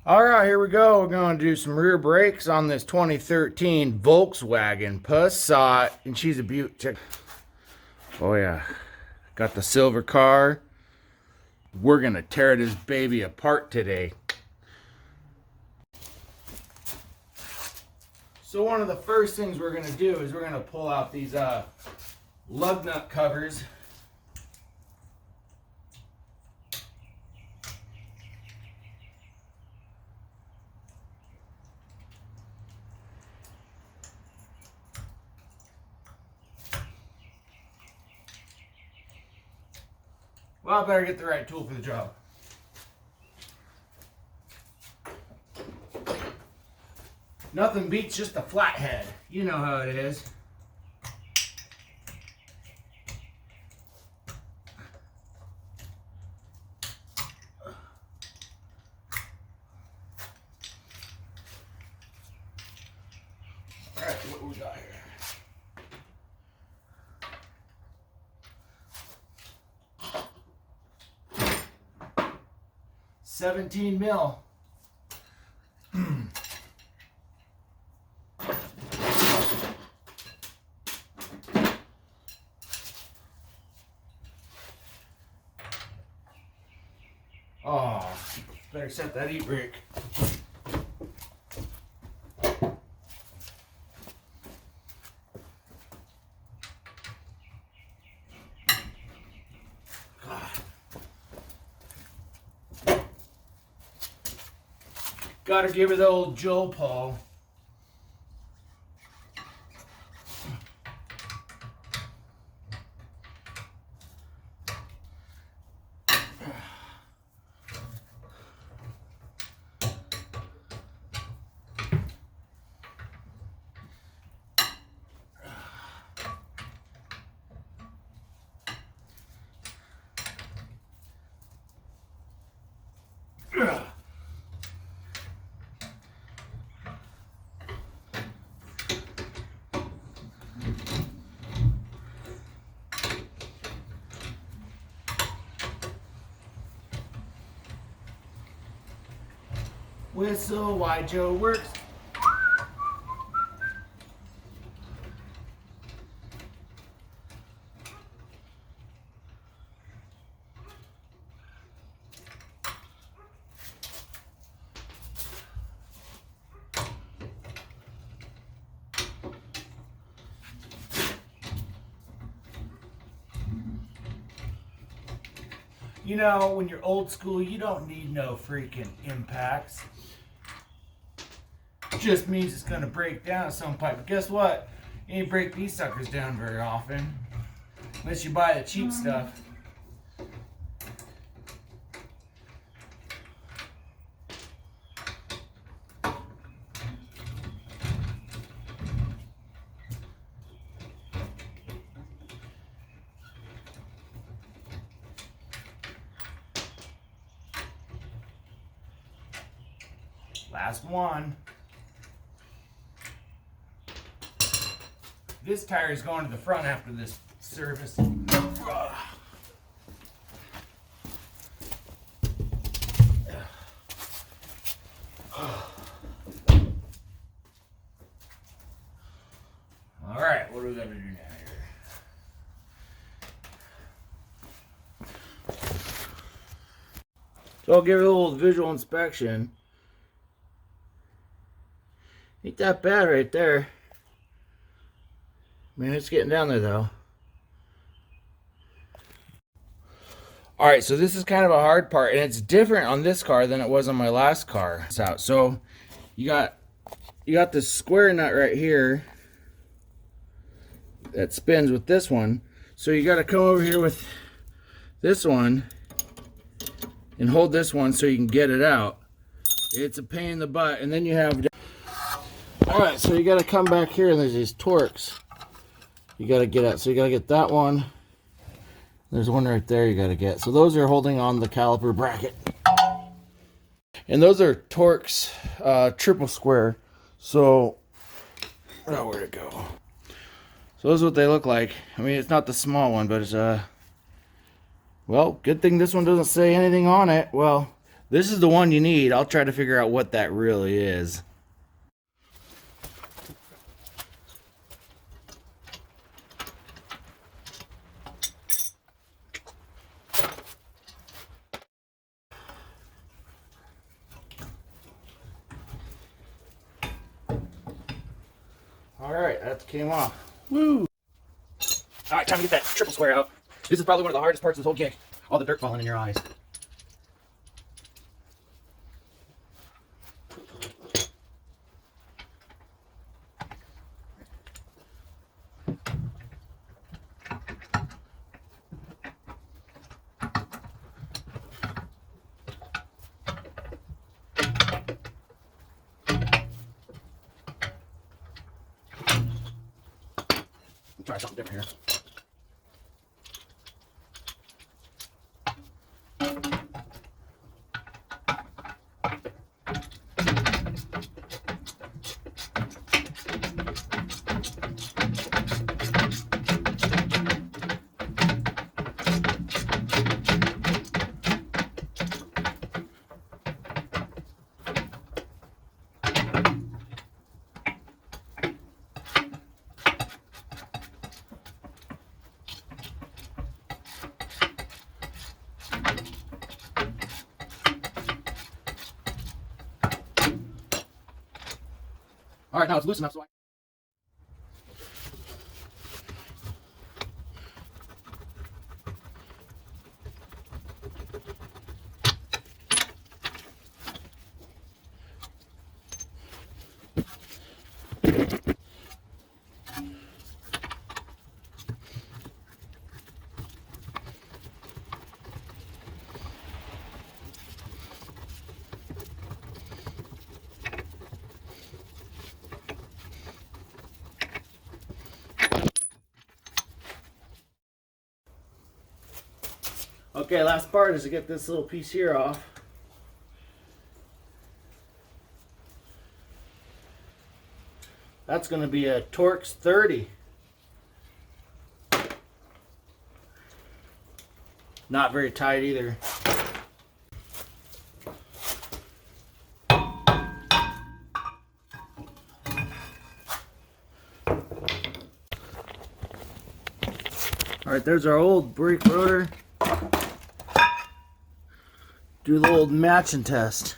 All right, here we go. We're going to do some rear brakes on this 2013 Volkswagen Passat, and she's a beaut. Oh yeah, got the silver car. We're gonna tear this baby apart today. So one of the first things we're gonna do is we're gonna pull out these lug nut covers. Well, I better get the right tool for the job. Nothing beats just a flathead. You know how it is. All right, what we got here? 17 mil. Oh, better set that e-brake. Gotta give her the old Joe Paul. Whistle, why Joe works. You know, when you're old school, you don't need no freaking impacts. Just means it's gonna break down at some point. But guess what? You ain't break these suckers down very often. Unless you buy the cheap stuff. Last one. This tire is going to the front after this service. All right, what do we got to do now here? So I'll give it a little visual inspection. Ain't that bad right there. I mean, it's getting down there though. Alright, so this is kind of a hard part, and it's different on this car than it was on my last car. So you got this square nut right here that spins with this one. So you got to come over here with this one and hold this one so you can get it out. It's a pain in the butt. And then you have... Alright, so you got to come back here and there's these Torx. You got to get out. So you got to get that one. There's one right there you got to get. So those are holding on the caliper bracket. And those are Torx triple square. So, oh, where'd it go? So those are what they look like. I mean, it's not the small one, but it's well, good thing this one doesn't say anything on it. Well, This is the one you need. I'll try to figure out what that really is. Alright, that came off. Woo! Alright, time to get that triple square out. This is probably one of the hardest parts of this whole gig. All the dirt falling in your eyes. Try something different here. Alright, now it's loose enough so Okay, last part is to get this little piece here off. That's going to be a Torx 30. Not very tight either. Alright, there's our old brake rotor. Do the old matching test.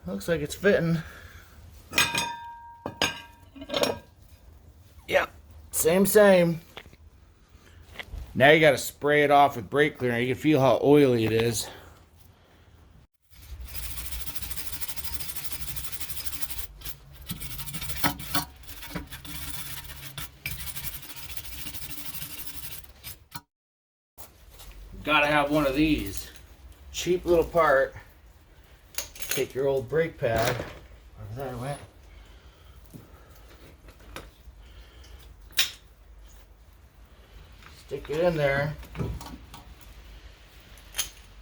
Looks like it's fitting. Yep, same. Now you got to spray it off with brake cleaner. You can feel how oily it is. Gotta have one of these. Cheap little part. Take your old brake pad. Where that went. Stick it in there.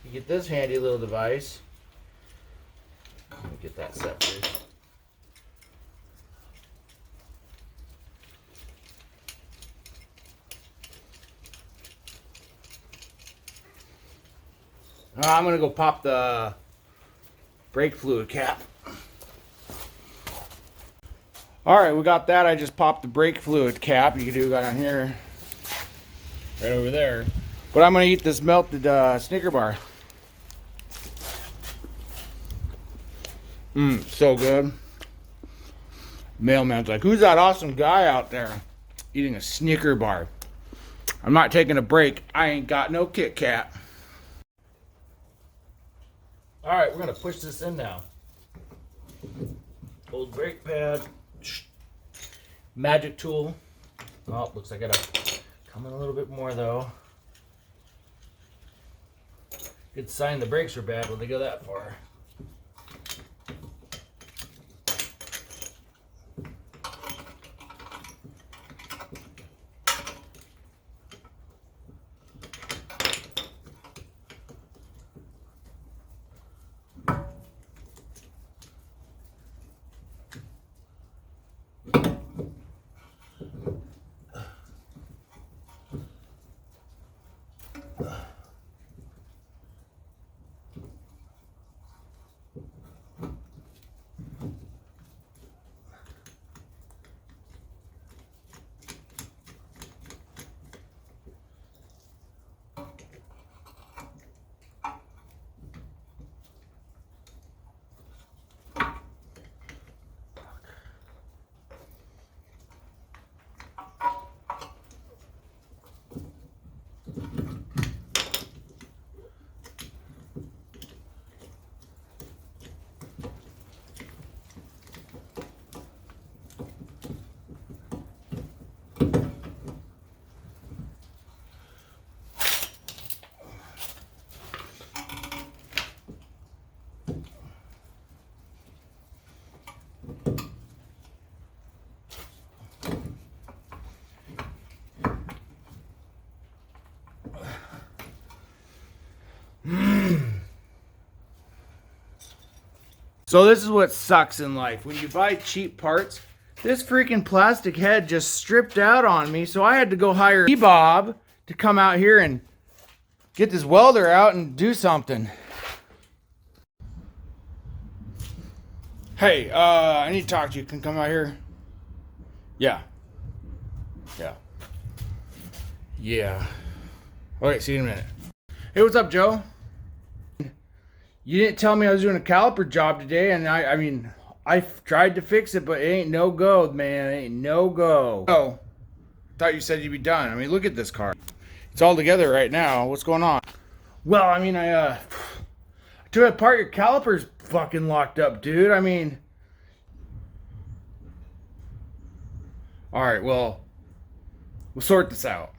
You get this handy little device. Let me get that set first. I'm going to go pop the brake fluid cap. Alright, we got that. I just popped the brake fluid cap. You can do that on here. Right over there. But I'm going to eat this melted Snicker bar. So good. Mailman's like, who's that awesome guy out there eating a Snicker bar? I'm not taking a break. I ain't got no Kit Kat. Alright, we're going to push this in now. Old brake pad. Magic tool. Oh, looks like I gotta come in a little bit more though. Good sign the brakes are bad when they go that far. So this is what sucks in life. When you buy cheap parts, this freaking plastic head just stripped out on me, so I had to go hire Bob to come out here and get this welder out and do something. Hey, I need to talk to you. Can you come out here? Yeah. Yeah. Yeah. Okay, see you in a minute. Hey, what's up, Joe? You didn't tell me I was doing a caliper job today, and I mean, I tried to fix it, but it ain't no go, man. It ain't no go. Oh, thought you said you'd be done. I mean, look at this car. It's all together right now. What's going on? Well, I mean, I took it apart. Your caliper's fucking locked up, dude. I mean, all right, well, we'll sort this out.